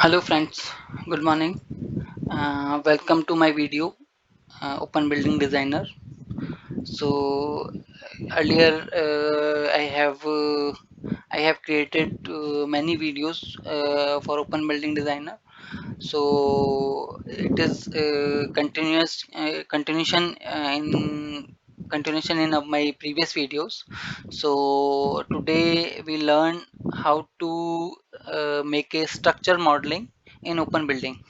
Hello friends, good morning. Welcome to my video, Open Building Designer. So earlier I have created many videos for Open Building Designer. So it is continuous continuation in continuation in of my previous videos. So today we learn how to make a structure modeling in Open Building.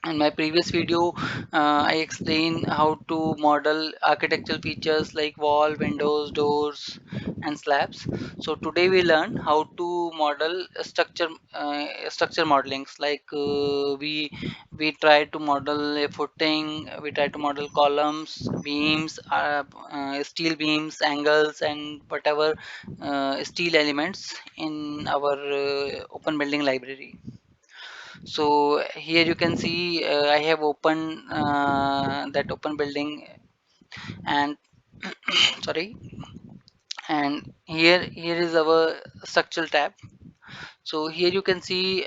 In my previous video, I explained how to model architectural features like wall, windows, doors, and slabs. So today we learn how to model structure modelings. Like we try to model a footing, we try to model columns, beams, steel beams, angles, and whatever steel elements in our open building library. So here you can see I have opened that open building and sorry, and here is our structural tab. So here you can see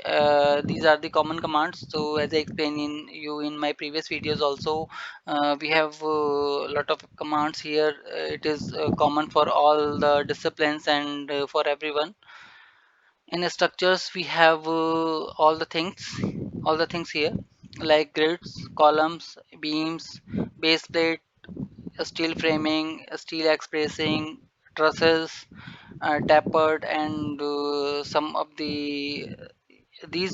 these are the common commands. So as I explained in you in my previous videos also, we have a lot of commands here. It is common for all the disciplines and for everyone. In structures we have all the things here, like grids, columns, beams, base plate, steel framing, steel expressing, trusses, tapered, and some of these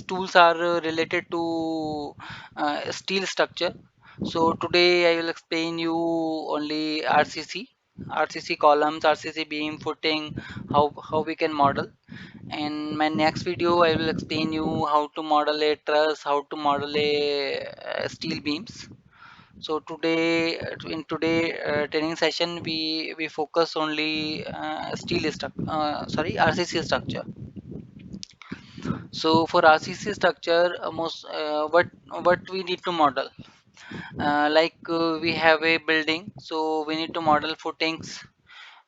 tools are related to steel structure. So today I will explain you only RCC columns, RCC beam, footing, how we can model. In my next video I will explain you how to model a truss, how to model a steel beams. So today training session we focus only RCC structure. So for RCC structure, what we need to model, we have a building, so we need to model footings,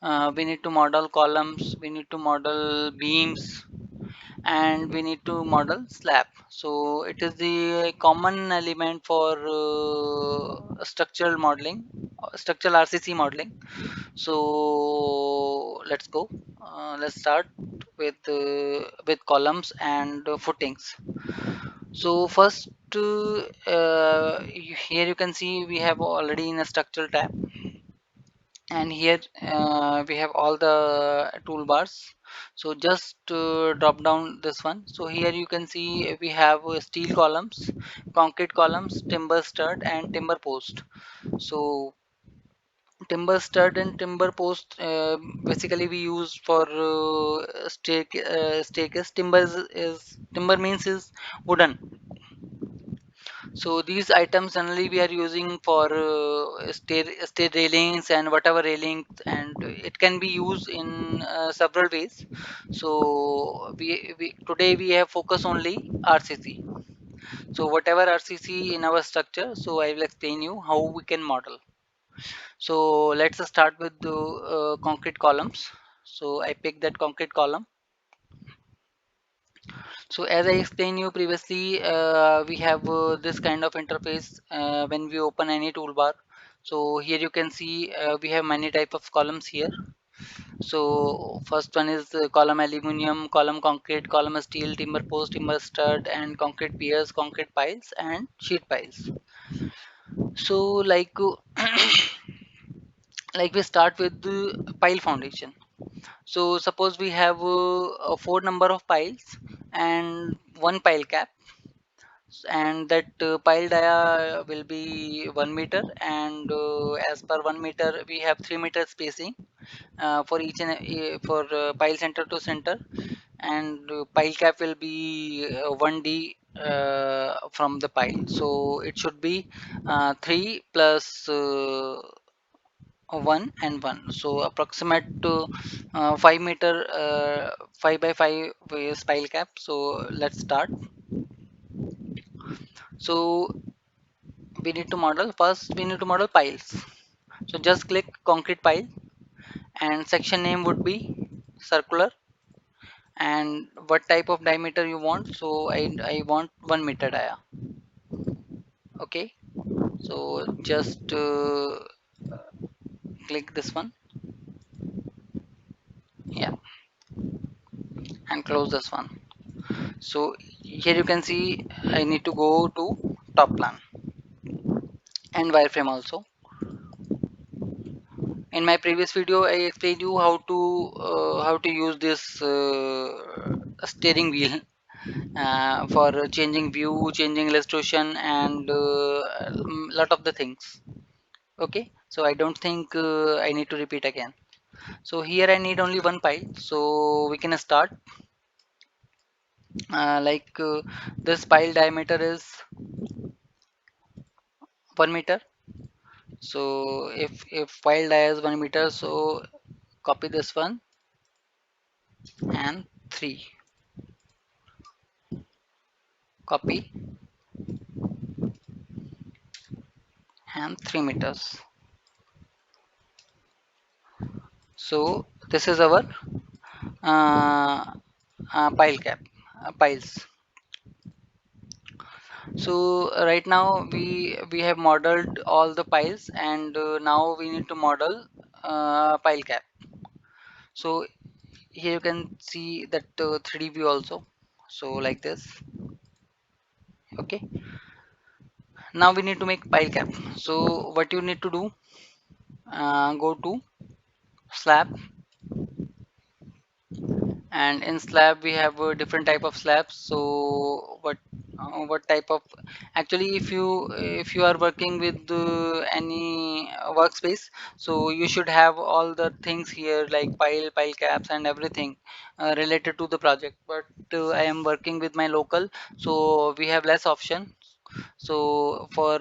we need to model columns, we need to model beams, and we need to model slab. So it is the common element for structural modeling, structural RCC modeling. So let's go. Let's start with columns and footings. So first, here you can see we have already in a structural tab, and here we have all the toolbars. So just drop down this one. So here you can see we have steel columns, concrete columns, timber stud, and timber post. So timber stud and timber post basically we use for staircase. Timber means is wooden. So these items generally we are using for stair railings and whatever railings, and it can be used in several ways. So we today we have focus only RCC. So whatever RCC in our structure, so I will explain you how we can model. So let's start with the concrete columns. So I pick that concrete column. So as I explained you previously, we have this kind of interface when we open any toolbar. So here you can see we have many type of columns here. So first one is column aluminum, column concrete, column steel, timber post, timber stud, and concrete piers, concrete piles, and sheet piles. So like we start with the pile foundation. So suppose we have a four number of piles and one pile cap, and that pile dia will be 1 meter, and as per 1 meter we have 3 meter spacing for each and for pile center to center, and pile cap will be 1d from the pile. So it should be 3 plus 1 and 1, so approximate to 5 meter, 5 by 5 is pile cap. So let's start. So we need to model, first we need to model piles. So just click concrete pile, and section name would be circular, and what type of diameter you want. So I want 1 meter dia. Okay, so just click this one, yeah, and close this one. So here you can see I need to go to top plan and wireframe also. In my previous video I explained you how to use this steering wheel for changing view, changing illustration, and lot of the things. Okay, so I don't think I need to repeat again. So here I need only one pile, so we can start. Like this pile diameter is 1 meter. So if pile dia is 1 meter, so copy this one and 3, copy and 3 meters. So this is our uh, pile cap piles. So right now we have modeled all the piles, and now we need to model pile cap. So here you can see that 3D view also, so like this. Okay, now we need to make pile cap. So what you need to do, go to slab, and in slab we have a different type of slabs. So what type of, actually if you are working with any workspace, so you should have all the things here like pile caps and everything related to the project. But I am working with my local, so we have less option. So for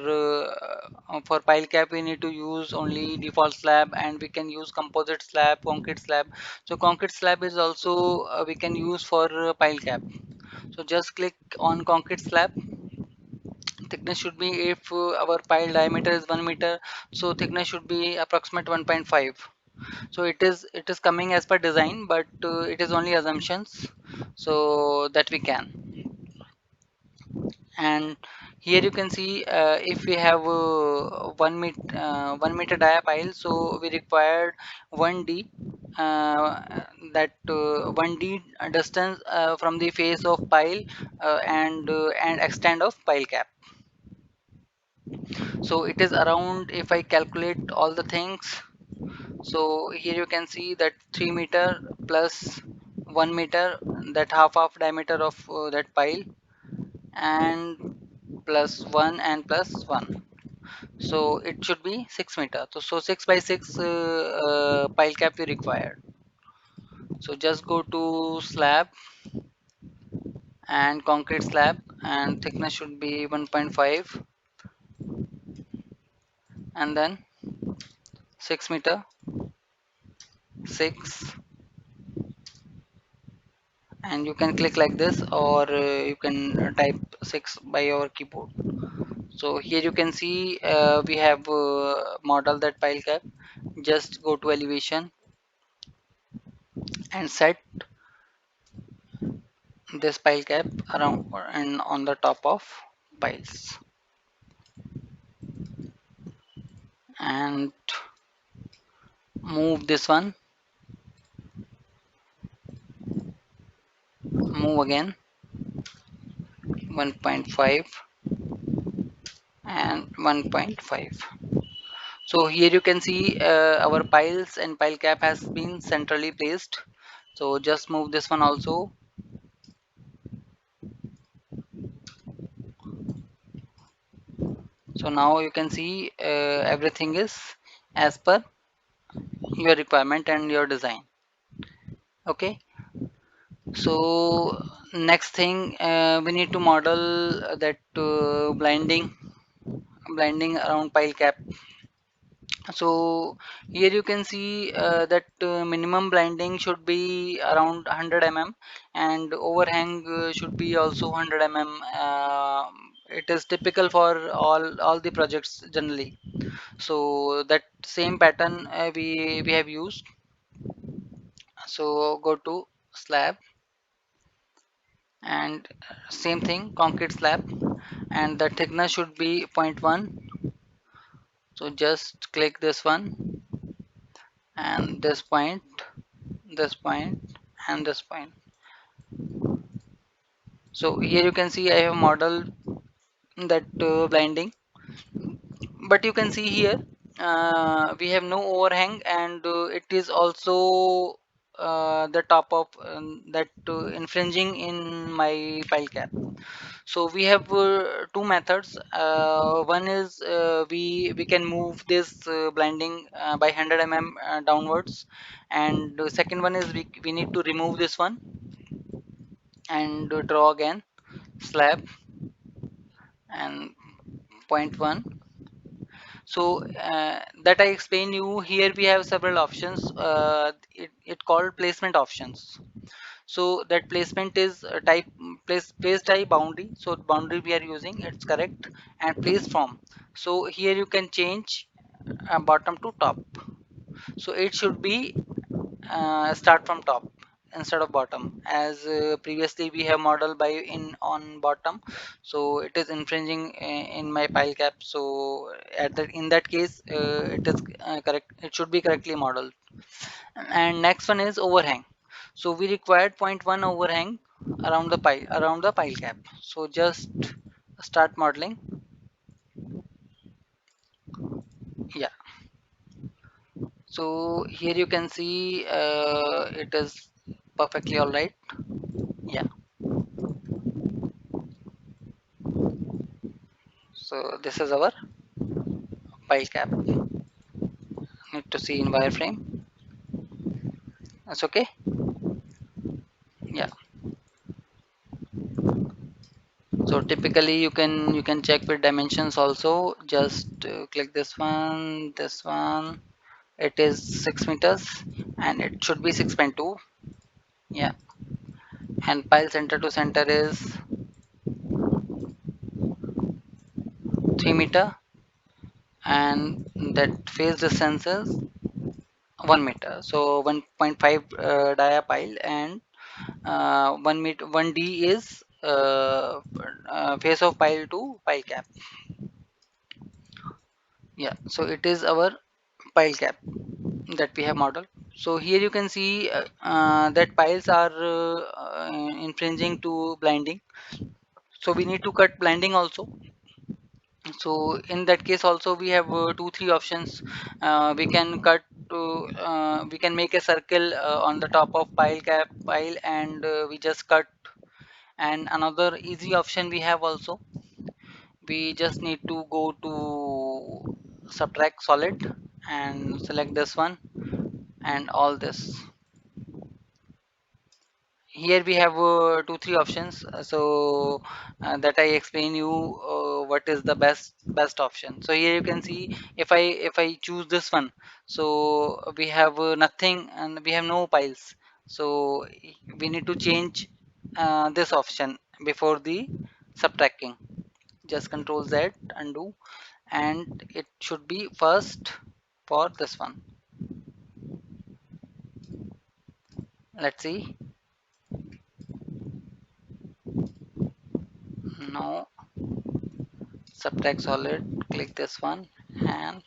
pile cap we need to use only default slab, and we can use composite slab, concrete slab. So concrete slab is also we can use for pile cap. So just click on concrete slab. Thickness should be, if our pile diameter is 1 meter, so thickness should be approximate 1.5. So it is coming as per design, but it is only assumptions, so that we can. And here you can see if we have 1 meter dia pile, so we required 1d, that 1d distance from the face of pile, and extent of pile cap. So it is around, if I calculate all the things, so here you can see that 3 meter plus 1 meter, that half diameter of that pile, and plus 1 and plus 1, so it should be 6 meter. So 6 by 6 pile cap we required. So just go to slab and concrete slab, and thickness should be 1.5, and then 6 meter, 6, and you can click like this, or you can type 6 by your keyboard. So here you can see we have model that pile cap. Just go to elevation and set this pile cap around and on the top of piles, and move this one, move again 1.5 and 1.5. So here you can see our piles and pile cap has been centrally placed. So just move this one also. So now you can see everything is as per your requirement and your design. Okay, so next thing, we need to model that blinding around pile cap. So here you can see that minimum blinding should be around 100 mm, and overhang should be also 100 mm. It is typical for all the projects generally. So that same pattern we have used. So go to slab and same thing, concrete slab, and the thickness should be zero point 0.1. So just click this one, and this point, and this point. So here you can see I have modeled that blinding, but you can see here we have no overhang, and it is also the top of that infringing in my pile cap. So we have two methods. One is we can move this blinding by 100 downwards, and the second one is we need to remove this one and draw again slab and point one. So that I explain you here, we have several options. It called placement options. So that placement is type place type boundary. So boundary we are using, it's correct, and place from. So here you can change bottom to top. So it should be start from top instead of bottom, as previously we have model by in on bottom, so it is infringing in my pile cap. So at that in that case it is correct, it should be correctly modeled. And next one is overhang. So we required zero point 0.1 overhang around the pile cap. So just start modeling. Yeah, so here you can see it is perfectly all right. Yeah, so this is our pile cap. Need to see in wireframe. That's okay. Yeah, so typically you can check with dimensions also. Just click this one. It is 6 meters and it should be 6.2. Yeah, and pile center to center is 3 meter, and that face distance is 1 meter. So 1.5 dia pile, and 1 meter 1d is face of pile to pile cap. Yeah, so it is our pile cap that we have modeled. So here you can see that piles are infringing to blinding. So we need to cut blinding also. So in that case also we have two three options. We can cut to we can make a circle on the top of pile, and we just cut. And another easy option we have also, we just need to go to subtract solid and select this one and all this. Here we have two three options. So that I explain you what is the best option. So here you can see, if I choose this one, so we have nothing and we have no piles. So we need to change this option before the subtracting. Just control Z, undo, and it should be first for this one. Let's see. Now subtract solid, click this one, and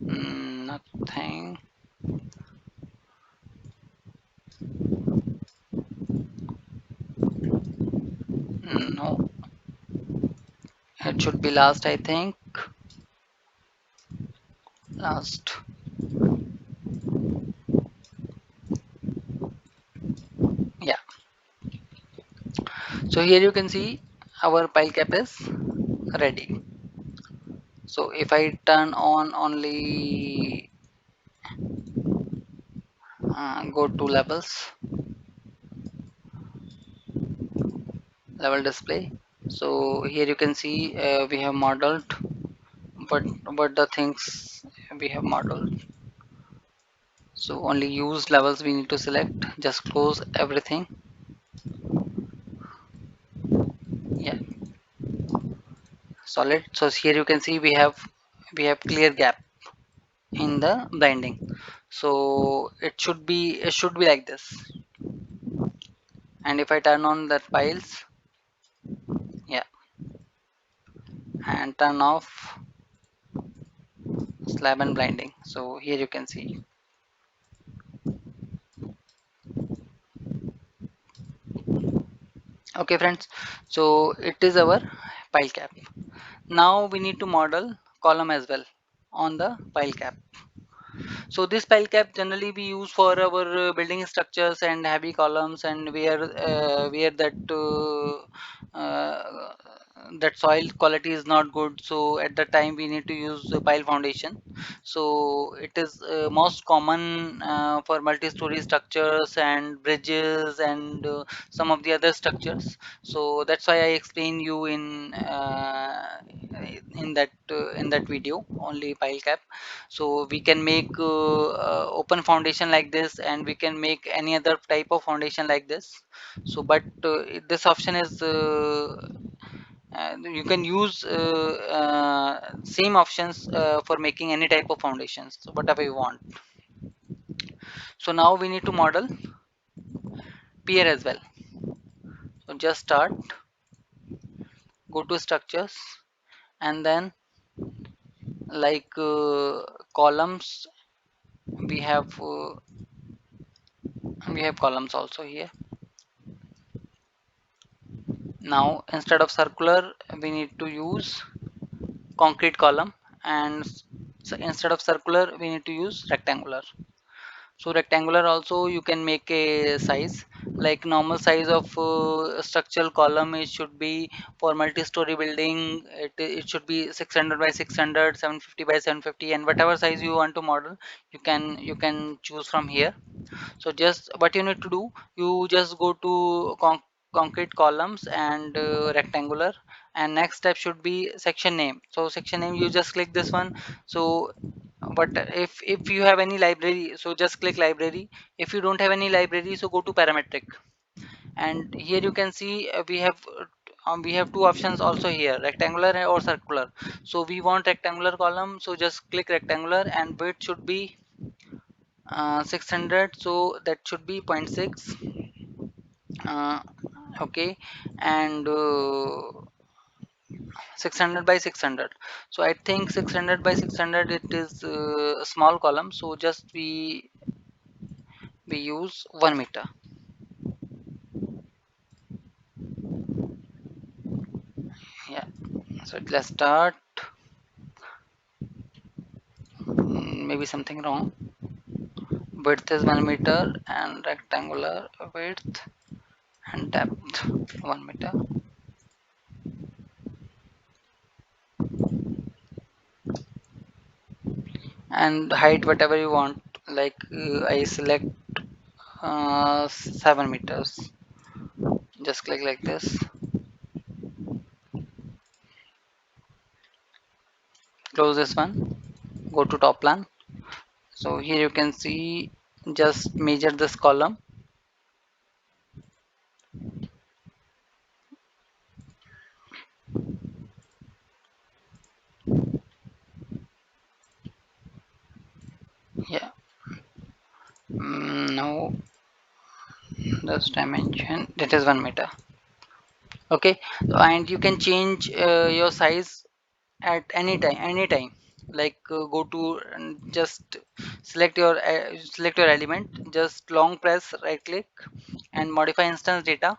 nothing. No, it should be last, I think. Last. Yeah, so here you can see our pile cap is ready. So if I turn on only go to levels, level display. So here you can see we have modeled what the things we have modeled. So only use levels we need to select. Just close everything. Yeah, solid. So here you can see we have clear gap in the blending. So it should be like this. And if I turn on the piles, yeah, and turn off slab and blinding, so here you can see. Okay friends, so it is our pile cap. Now we need to model column as well on the pile cap. So this pile cap generally we use for our building structures and heavy columns, and where that soil quality is not good. So at that time we need to use the pile foundation. So it is most common for multi-story structures and bridges and some of the other structures. So that's why I explain you in that video only pile cap. So we can make open foundation like this, and we can make any other type of foundation like this. So but this option is you can use same options for making any type of foundations, so whatever you want. So now we need to model pier as well. So just start, go to structures, and then like columns, we have columns also here. Now instead of circular we need to use concrete column, and so instead of circular we need to use rectangular. So rectangular also you can make a size, like normal size of structural column. It should be for multi-story building, it should be 600 by 600, 750 by 750, and whatever size you want to model, you can choose from here. So just what you need to do, you just go to concrete columns and rectangular, and next step should be section name. So section name, you just click this one. So but if you have any library, so just click library. If you don't have any library, so go to parametric, and here you can see we have two options also here, rectangular or circular. So we want rectangular column, so just click rectangular, and width should be 600, so that should be zero point 0.6. uh, okay, and 600 by 600. So I think 600 by 600 it is a small column, so just we use 1 meter. Yeah, so let's start. Maybe something wrong. Width is 1 meter, and rectangular width and depth 1 meter, and height whatever you want. Like I select 7 meters. Just click like this, close this one, go to top plan. So here you can see, just measure this column. Yeah. Now this dimension, that is 1 meter. Okay, and you can change your size at any time. Like go to and just select your element, just long press right click and modify instance data,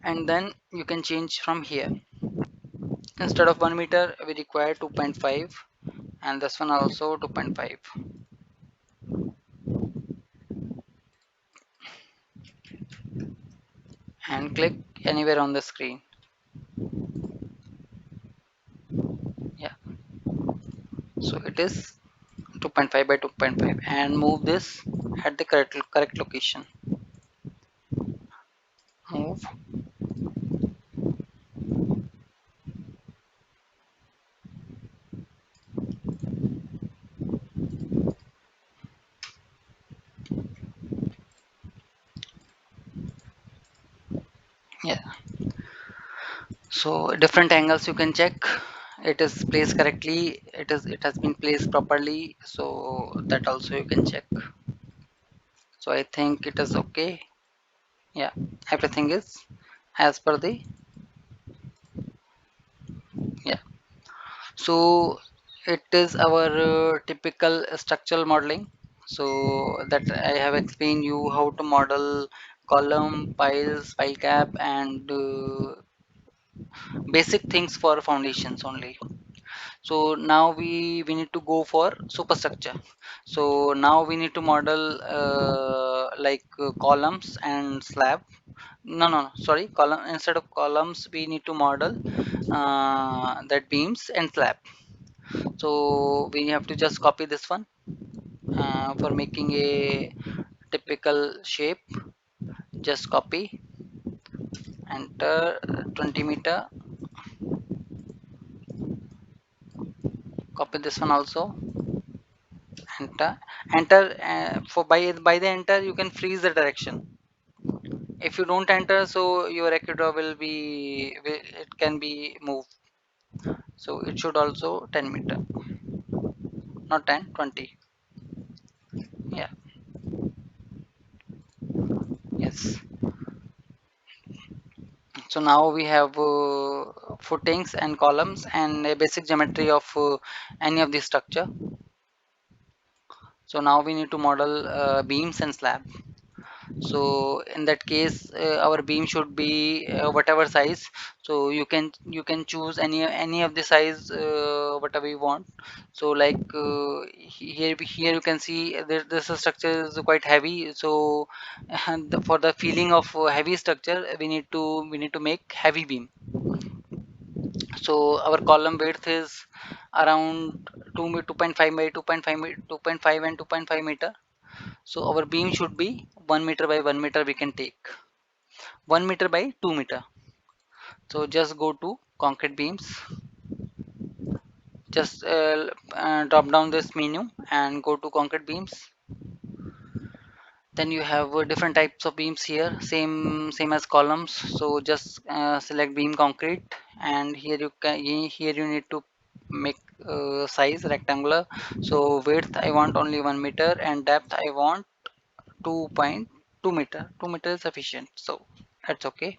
and then you can change from here. Instead of 1 meter we require 2.5, and this one also 2.5, and click anywhere on the screen. Yeah, so it is 2.5 by 2.5, and move this at the correct location. Move. Yeah, so different angles you can check, it is placed correctly, it has been placed properly, so that also you can check. So I think it is okay. Yeah, everything is as per the, yeah. So it is our typical structural modeling. So that I have explained you how to model column, piles, pile cap, and basic things for foundations only. So now we need to go for superstructure. So now we need to model like columns and slab. No, sorry, column instead of columns we need to model that beams and slab. So we have to just copy this one for making a typical shape. Just copy, enter 20 meter, copy this one also, enter, enter. For by the enter you can freeze the direction. If you don't enter, so your ecuador it can be moved. So it should also 10 meter, not 10, 20. Yeah, yes. So now we have footings and columns and a basic geometry of any of the structure. So now we need to model beams and slab. So in that case our beam should be whatever size. So you can choose any of the size whatever you want. So like here you can see this structure is quite heavy. So for the feeling of heavy structure we need to make heavy beam. So our column width is around 2.5 by 2.5 2.5 and 2.5 meter. So our beam should be 1 meter by 1 meter we can take, 1 meter by 2 meter. So just go to concrete beams, just drop down this menu and go to concrete beams. Then you have different types of beams here, same as columns. So just select beam concrete, and here you need to make size rectangular. So width I want only 1 meter and depth I want 2.2 meter. 2 meter is sufficient, so that's okay.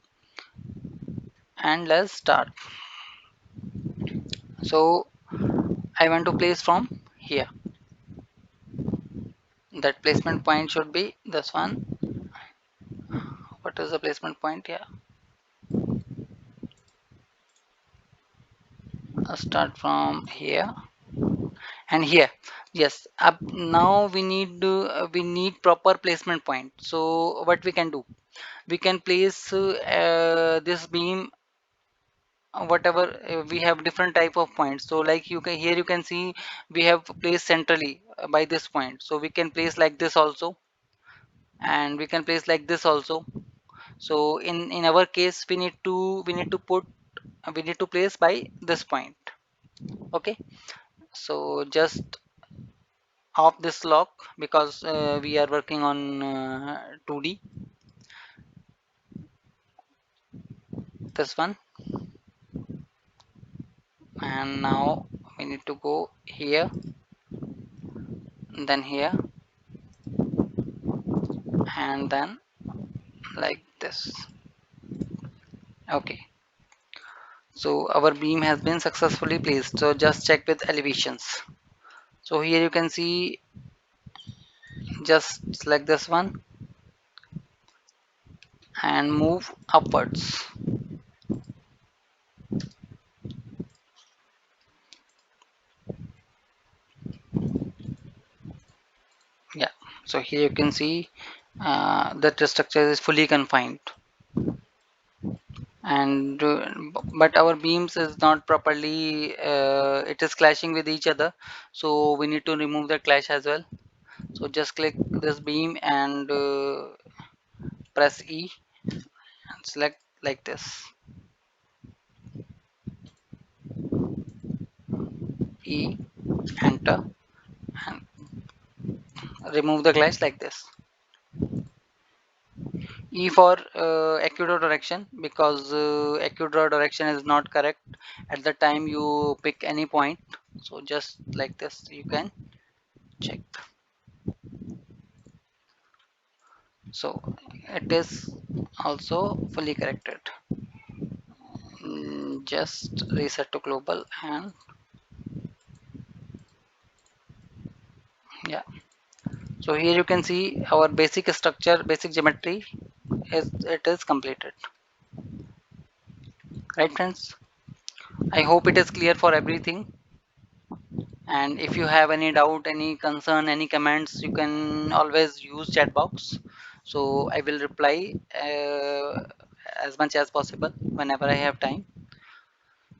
And let's start. So I want to place from here. That placement point should be this one. What is the placement point? Yeah, start from here and here. Yes, up now we need proper placement point. So what we can do, we can place this beam whatever we have different type of points. So like here you can see we have placed centrally by this point. So we can place like this also, and we can place like this also. So in our case we need to place by this point. Okay, so just off this lock because we are working on 2D. This one, and now we need to go here, then here, and then like this. Okay, so our beam has been successfully placed. So just check with elevations. So here you can see, just select this one and move upwards. Yeah, so here you can see that the structure is fully confined, and but our beams is not properly it is clashing with each other. So we need to remove the clash as well. So just click this beam and press E and select like this. E, enter, and remove the clash like this. E for equator direction, because equator direction is not correct at the time you pick any point. So just like this you can check. So it is also fully corrected. Just reset to global, and yeah, so here you can see our basic structure, basic geometry is it is completed, right friends? I hope it is clear for everything. And if you have any doubt, any concern, any comments, you can always use chat box. So I will reply as much as possible whenever I have time.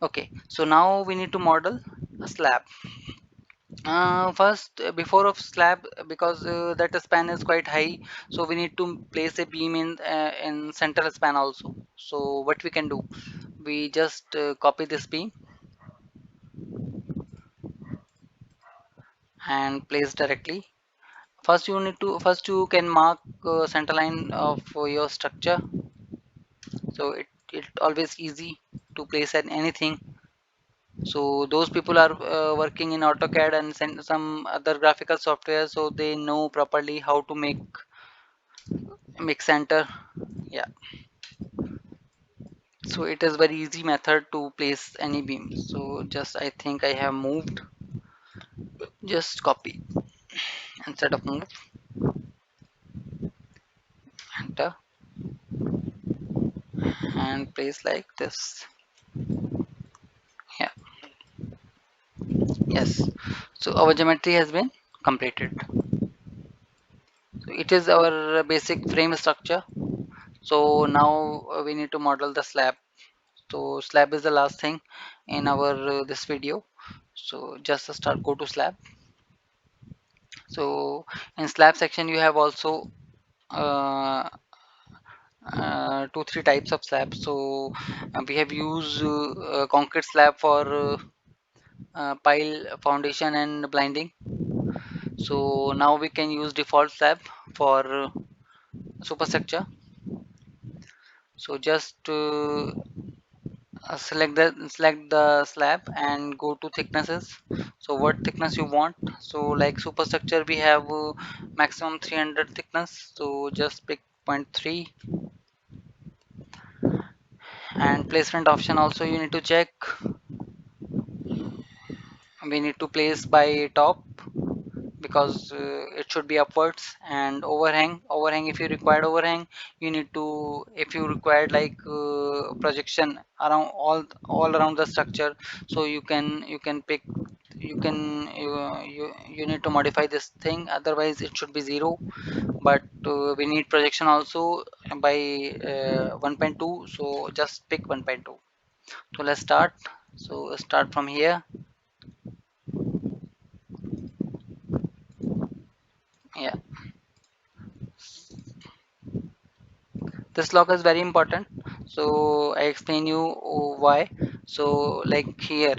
Okay, so now we need to model a slab. First, before of slab, because that span is quite high, so we need to place a beam in central span also. So what we can do, we just copy this beam and place directly. First you can mark center line of your structure, so it always easy to place at anything. So those people are working in AutoCAD and some other graphical software, so they know properly how to make center. Yeah, so it is very easy method to place any beam. So just I think I have moved, just copy instead of move, enter, and place like this. Yeah, yes. So our geometry has been completed. So it is our basic frame structure. So now we need to model the slab. So slab is the last thing in our this video. So just start, go to slab. So in slab section you have also uh, two three types of slabs. So we have used concrete slab for pile foundation and blinding. So now we can use default slab for superstructure. So just select the slab and go to thicknesses. So what thickness you want? So like superstructure we have maximum 300 thickness, so just pick point 0.3. And placement option also you need to check. We need to place by top because it should be upwards. And overhang, if you required overhang, you need to, if you required like projection around all around the structure, so you can pick, you need to modify this thing, otherwise it should be 0. But we need projection also by 1.2, so just pick 1.2. So let's start. So start from here. Yeah, this lock is very important, so I explain you why. So like here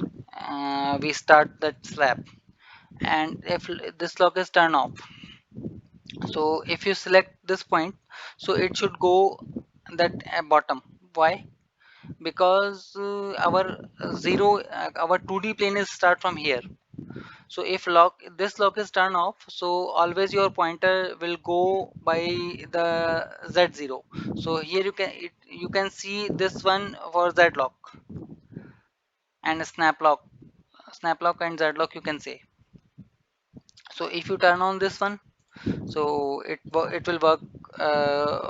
we start that slab, and if this lock is turned off, so if you select this point, so it should go that bottom. Why? Because our zero our 2D plane is start from here. So if this lock is turned off, so always your pointer will go by the Z0. So here you can see this one for Z lock and snap lock and Z lock you can say. So if you turn on this one, so it will work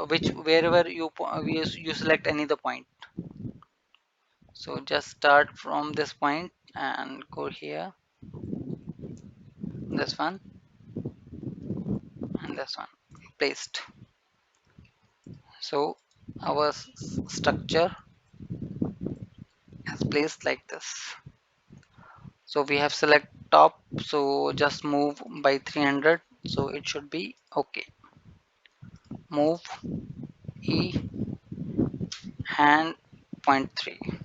which wherever you select any the point. So just start from this point and go here, this one and this one placed. So our structure is placed like this. So we have select top, so just move by 300, so it should be okay. Move E and point 0.3.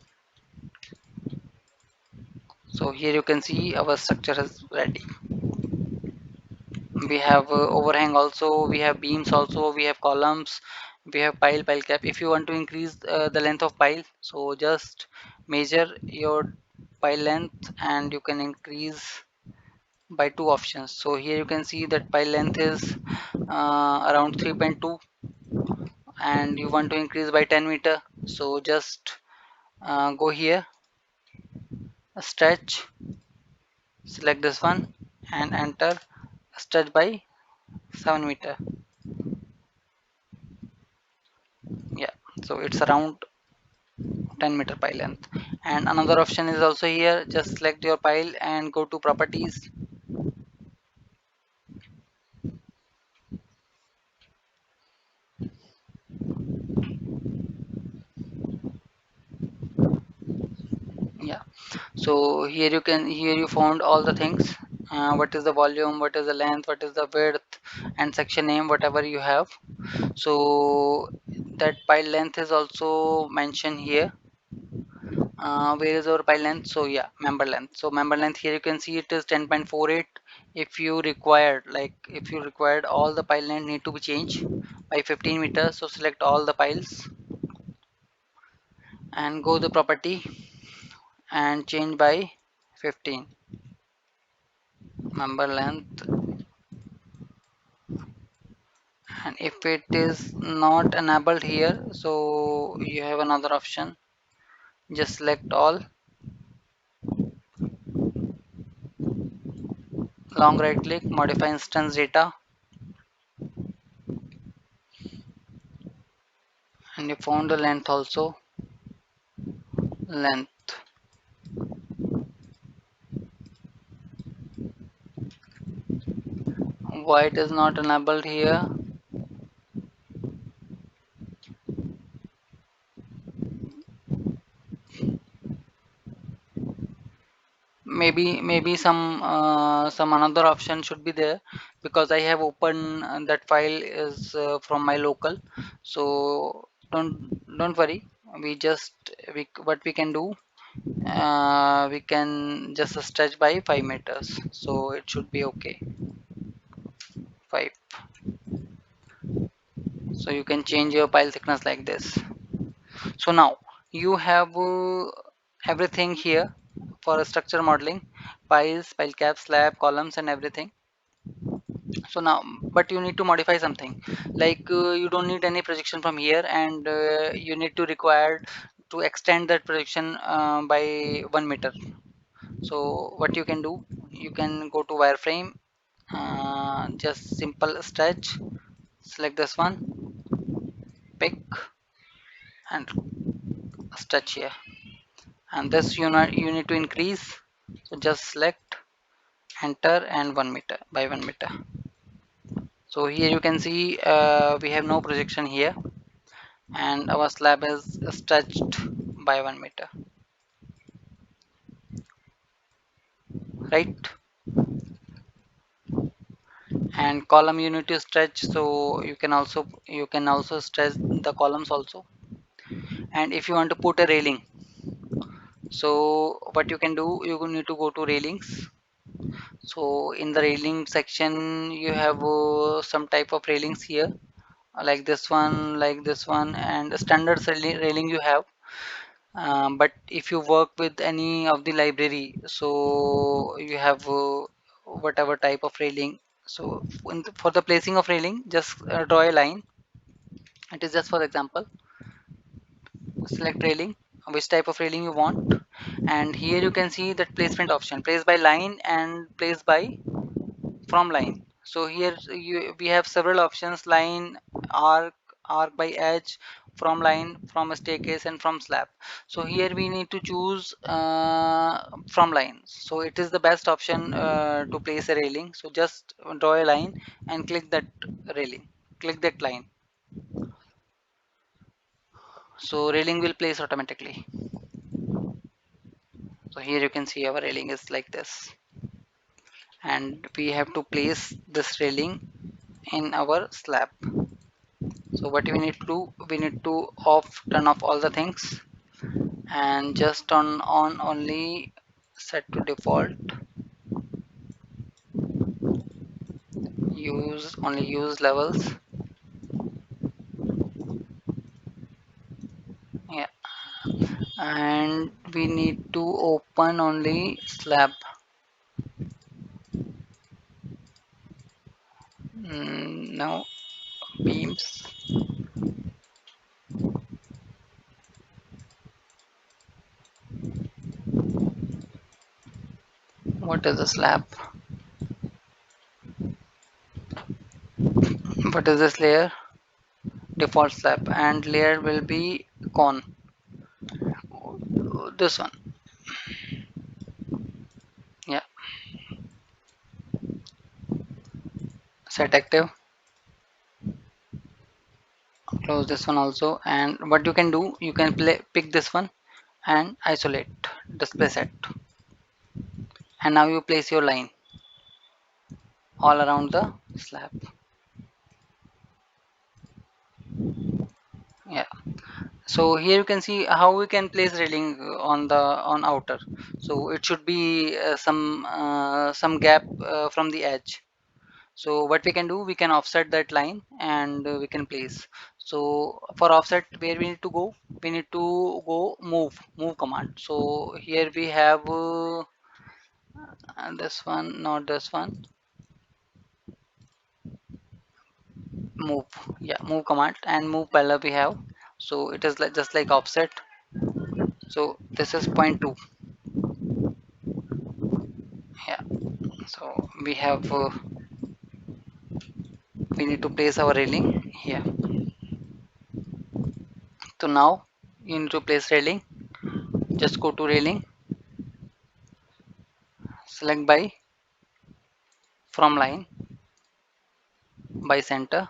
So here you can see our structure is ready. We have overhang also, we have beams also, we have columns, we have pile cap. If you want to increase the length of pile, so just measure your pile length and you can increase by two options. So here you can see that pile length is around 3.2. and you want to increase by 10 meter, so just go here, stretch, select this one and enter, stretch by 7 meter. Yeah, so it's around 10-meter pile length. And another option is also here, just select your pile and go to properties. Yeah, so here you found all the things, what is the volume, what is the length, what is the width, and section name, whatever you have. So that pile length is also mentioned here. Where is our pile length? So yeah, member length. So member length, here you can see it is 10.48. If you required, like if you required all the pile length need to be changed by 15 meters, so select all the piles and go the property and change by 15 member length. And if it is not enabled here, so you have another option, just select all, long right click, modify instance data, and you found the length also, length. Why it is not enabled here? Maybe some another option should be there, because I have opened that file is from my local. So don't worry, we just what we can do, we can just stretch by 5 meters, so it should be okay. 5. So you can change your pile thickness like this. So now you have everything here for structure modeling, piles, pile caps, slab, columns, and everything. So now, but you need to modify something, like you don't need any projection from here, and you need to require to extend that projection by 1 meter. So what you can do, you can go to wireframe, just simple stretch, select this one, pick and stretch here, and this you need to increase, so just select, enter, and 1 meter by 1 meter. So here you can see we have no projection here, and our slab is stretched by 1 meter, right? And column you need to stretch, so you can also stretch the columns also. And if you want to put a railing, so what you can do, you will need to go to railings. So in the railing section you have some type of railings here, like this one, and standard railing you have. But if you work with any of the library, so you have whatever type of railing. So for the placing of railing, just draw a line. It is just for example. Select railing, which type of railing you want, and here you can see that placement option: place by line and place by from line. So here we have several options: line, arc, arc by edge, from line, from a staircase, and from slab. So here we need to choose from line, so it is the best option to place a railing. So just draw a line and click that railing, click that line, so railing will place automatically. So here you can see our railing is like this, and we have to place this railing in our slab. So what we need to do, we need to turn off all the things, and just turn on only, set to default, use levels. Yeah, and we need to open only slab. No, beams. What is this slab? What is this layer? Default slab, and layer will be cone. This one. Yeah. Set active. Close this one also. And what you can do, you can pick this one and isolate display set. And now you place your line all around the slab. Yeah. So here you can see how we can place railing on the on outer. So it should be some gap from the edge. So what we can do, we can offset that line and we can place. So for offset, where we need to go? We need to go move command. So here we have this one, not this one, move. Yeah, move command, and move below we have. So it is like just like offset. So this is point 2. Yeah. So we need to place our railing here. So now you need to place railing. Just go to railing, select by from line by center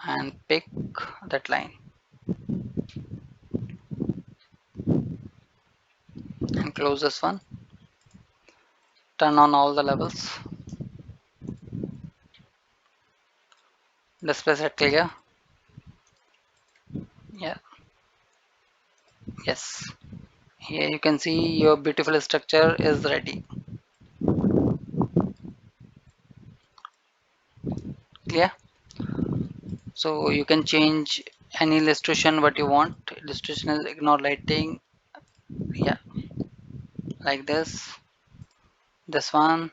and pick that line and close this one. Turn on all the levels. Display set clear. Yeah. Yes. Here you can see your beautiful structure is ready. Clear. So you can change any illustration what you want. Illustration is ignore lighting. Yeah, like this one,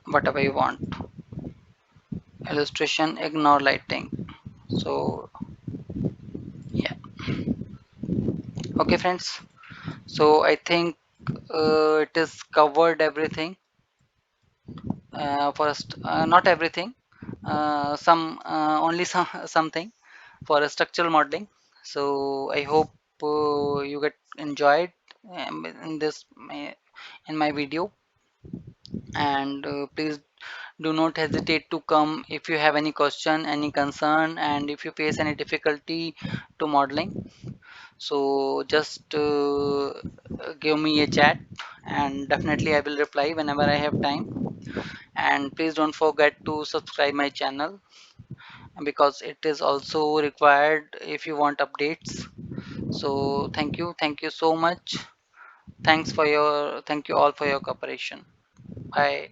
whatever you want. Illustration ignore lighting. So yeah. Okay, friends. So I think it is covered everything. First, not everything. Some only something for structural modeling. So I hope you get enjoyed in this in my video, and please do not hesitate to come if you have any question, any concern, and if you face any difficulty to modeling. So just give me a chat, and definitely I will reply whenever I have time. And please don't forget to subscribe my channel, because it is also required if you want updates. So thank you so much. Thank you all for your cooperation. Bye.